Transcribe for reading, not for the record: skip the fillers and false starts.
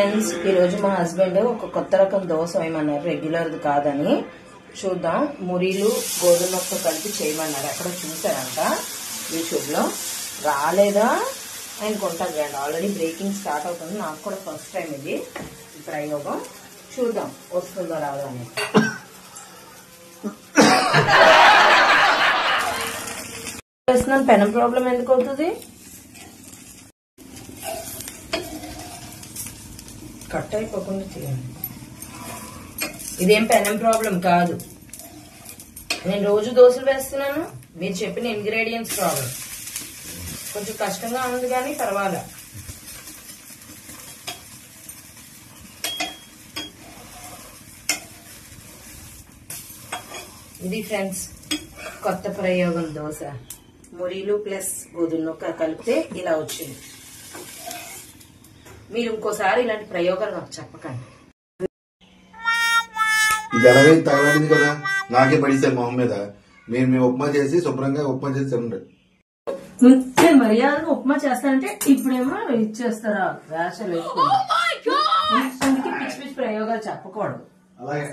Friends, ఈ రోజు మా హస్బెండ్ ఒక కొత్త రకం దోశ వేయమన్నారు, రెగ్యులర్ కాదని. చూద్దాం. మురీలు గోధుమతో కలిపి చేయమన్నారు. ఎక్కడ చూసారంట యూట్యూబ్ లో. రాలేదా అనుకుంటాను రండి. ఆల్రెడీ బ్రేకింగ్ స్టార్ట్ అవుతుంది. నాకు కూడా ఫస్ట్ టైం ఇది ప్రయోగం. చూద్దాం వస్తుందో రాదో అని. పెనం ప్రాబ్లం ఎందుకు అవుతుంది? కట్ అయిపోకుండా చేయండి. ఇదేం పెనం ప్రాబ్లం కాదు. నేను రోజు దోశలు వేస్తున్నాను. మీరు చెప్పిన ఇంగ్రీడియంట్స్ ప్రాబ్లం. కొంచెం కష్టంగా ఉంది కానీ పర్వాలే. ఇది ఫ్రెండ్స్ కొత్త ప్రయోగం దోశ. మురీలు ప్లస్ గోధుమ కలిపితే ఇలా వచ్చింది. మీరు ఇంకోసారి ఇలాంటి ప్రయోగాలు నాకు చెప్పకండి. ఇది ఎలాగైతే తగలడింది కదా, నాకే పడిస్తాయి మొహం మీద. మీరు మీ ఉప్మా చేసి శుభ్రంగా ఉప్మా చేసి తినండి. మర్యాదగా ఉప్మా చేస్తానంటే ఇప్పుడేమో ఇచ్చేస్తారా? వేషాలు వేసుకుని పిచ్చి పిచ్చి ప్రయోగాలు చెప్పకూడదు. అలాగే